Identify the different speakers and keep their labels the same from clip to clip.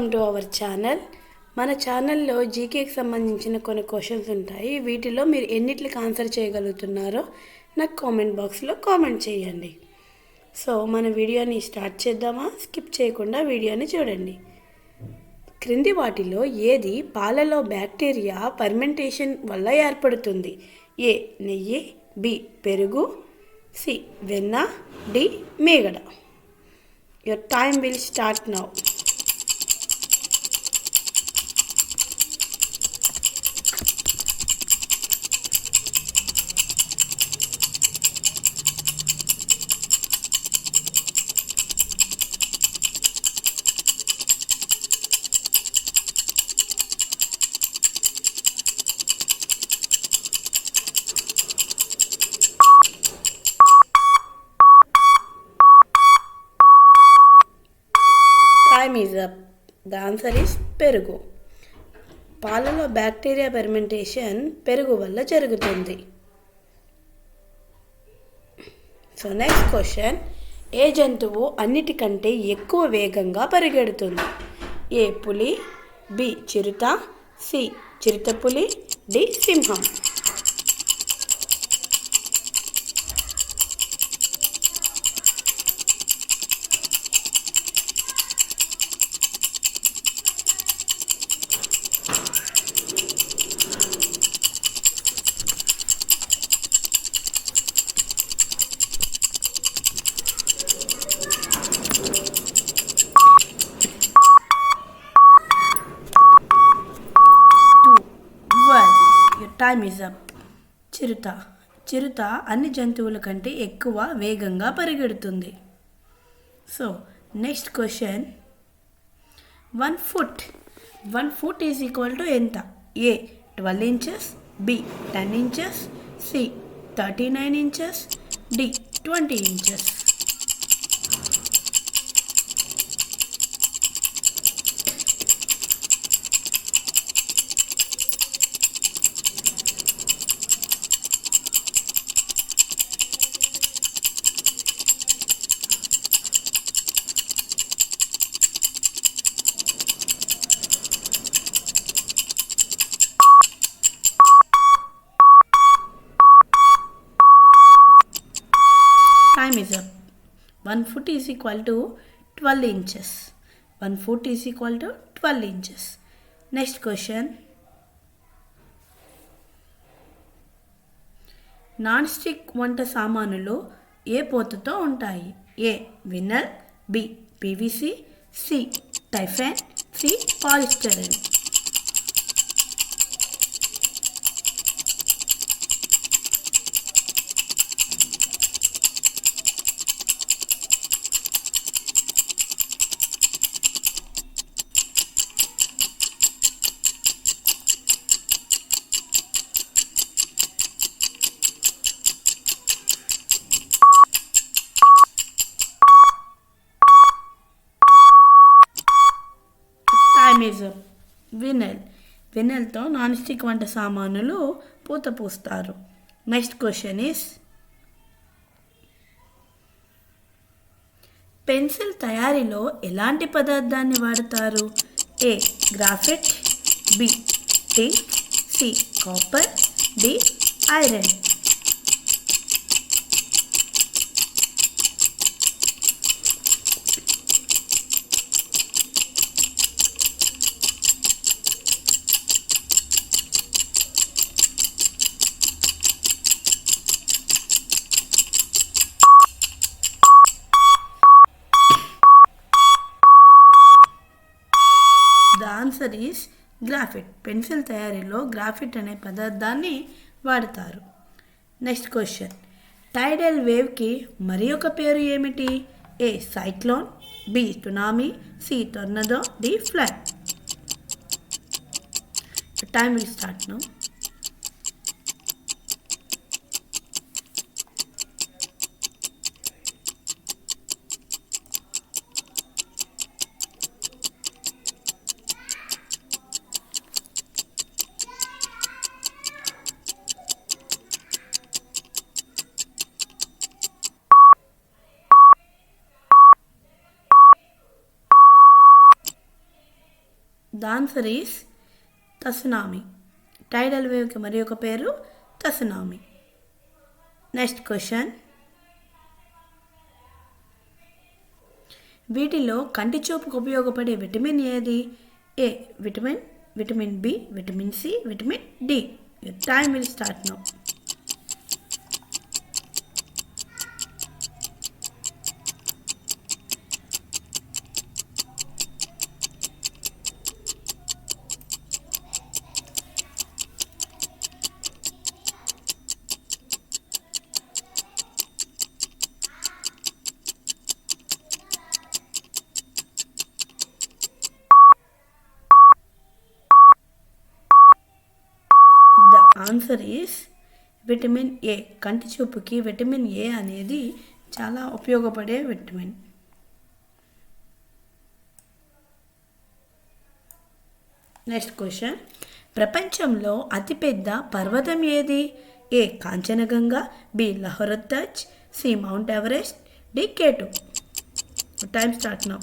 Speaker 1: Welcome to our channel. మన ఛానల్లో జీకేకి సంబంధించిన కొన్ని క్వశ్చన్స్ ఉంటాయి. వీటిలో మీరు ఎన్నిటికి ఆన్సర్ చేయగలుగుతున్నారో నాకు కామెంట్ బాక్స్లో కామెంట్ చేయండి. సో మన వీడియోని స్టార్ట్ చేద్దామా? స్కిప్ చేయకుండా వీడియోని చూడండి. క్రింది వాటిలో ఏది పాలలో బ్యాక్టీరియా ఫర్మెంటేషన్ వల్ల ఏర్పడుతుంది? ఏ నెయ్యి, బి పెరుగు, సి వెన్న, డి మీగడ. Your time will start now. Time is up. The answer is పెరుగు. పాలలో బ్యాక్టీరియా ఫెర్మెంటేషన్ పెరుగు వల్ల జరుగుతుంది. సో నెక్స్ట్ క్వశ్చన్, ఏ జంతువు అన్నిటికంటే ఎక్కువ వేగంగా పరిగెడుతుంది? ఏ పులి, బి చిరుత, సి చిరుతపులి, డి సింహం. Time is up. చిరుత అన్ని జంతువుల కంటే ఎక్కువ వేగంగా పరిగెడుతుంది. So next question, 1 foot is equal to ఎంత? A 12 inches, B 10 inches, C 39 inches, D 20 inches. Time is up. 1 foot is equal to 12 inches. 1 foot is equal to 12 inches. Next question. Non stick వంట సామానులు ఏ పోతతో ఉంటాయి? A vinyl, B PVC, C Teflon, C polystyrene. వినల్తో non stick వంట సామానులు పూత పూస్తారు. నెక్స్ట్ క్వశ్చన్ ఈస్, పెన్సిల్ తయారీలో ఎలాంటి పదార్థాన్ని వాడతారు? A graphite, B zinc, C copper, D iron. Answer is graphite. Pencil తయారీలో గ్రాఫైట్ అనే పదార్థాన్ని వాడతారు. నెక్స్ట్ క్వశ్చన్, టైడల్ వేవ్కి మరి ఒక పేరు ఏమిటి? A cyclone, B tsunami, C tornado, D flood. Time will start now. The answer is tsunami. Tidal వేవ్కి మరి ఒక పేరు తసునామీ. నెక్స్ట్ క్వశ్చన్, వీటిలో కంటి చూపుకు ఉపయోగపడే విటమిన్ ఏది? A vitamin B, vitamin C, vitamin D. Your time will start now. Answer is vitamin A. కంటి చూపుకి విటమిన్ ఏ అనేది చాలా ఉపయోగపడే విటమిన్. నెక్స్ట్ క్వశ్చన్, ప్రపంచంలో అతిపెద్ద పర్వతం ఏది? ఏ కాంచనగంగా, బి లహోరద్దజ్, C Mount Everest, D K2. Time start now.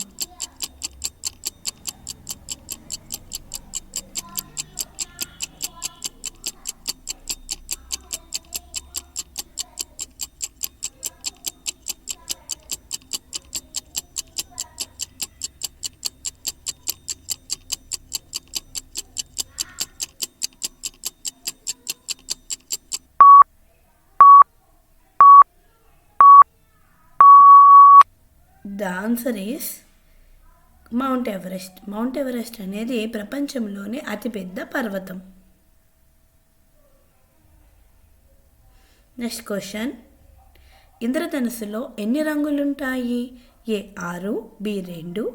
Speaker 1: The answer is Mount Everest. Mount Everest అనేది ప్రపంచంలోని అతిపెద్ద పర్వతం. నెక్స్ట్ క్వశ్చన్, ఇంద్రధనుస్సులో ఎన్ని రంగులుంటాయి? A 6, B 2,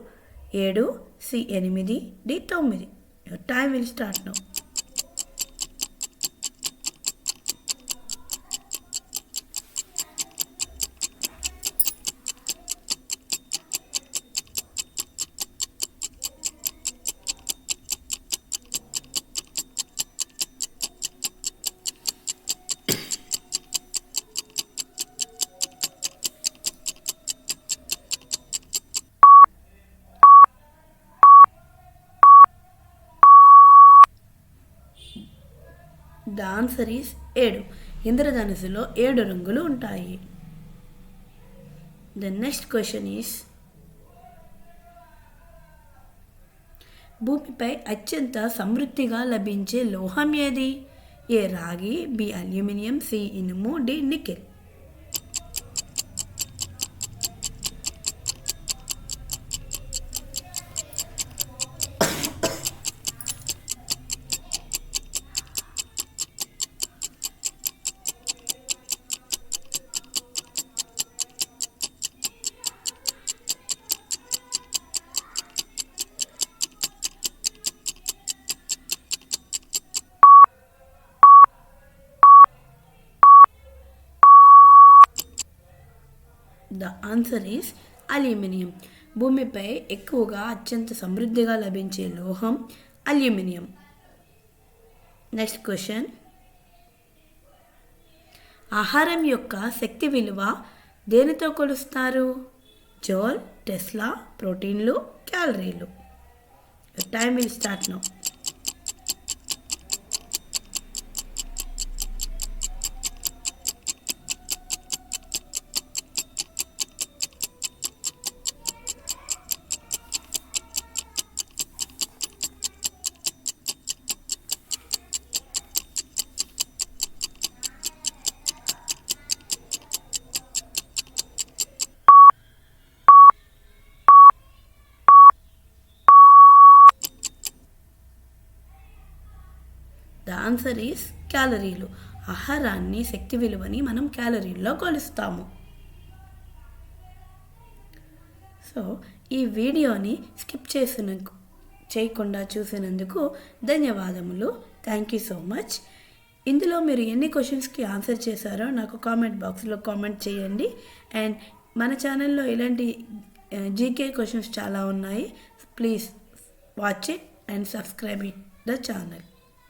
Speaker 1: 7, C 8, D 9. Your time will start now. The answer is 7. ఇంద్రధనుస్సులో 7 రంగులు ఉంటాయి. ద నెక్స్ట్ క్వశ్చన్ ఈస్, భూమిపై అత్యంత సమృద్ధిగా లభించే లోహం ఏది? ఏ రాగి, బి అల్యూమినియం, సి ఇనుము, D nickel. The answer is aluminium. భూమిపై ఎక్కువగా అత్యంత సమృద్ధిగా లభించే లోహం అల్యూమినియం. నెక్స్ట్ క్వశ్చన్, ఆహారం యొక్క శక్తి విలువ దేనితో కొలుస్తారు? జోల్, టెస్లా, ప్రోటీన్లు, క్యాలరీలు. Time will start now. The answer is క్యాలరీలు. ఆహారాన్ని శక్తి విలువని మనం క్యాలరీల్లో కొలుస్తాము. సో ఈ వీడియోని స్కిప్ చేయకుండా చూసినందుకు ధన్యవాదములు. Thank you so much. ఇందులో మీరు ఎన్ని క్వశ్చన్స్కి ఆన్సర్ చేశారో నాకు కామెంట్ బాక్స్లో కామెంట్ చేయండి. అండ్ మన ఛానల్లో ఇలాంటి జీకే క్వశ్చన్స్ చాలా ఉన్నాయి. Please watch it and subscribe the channel.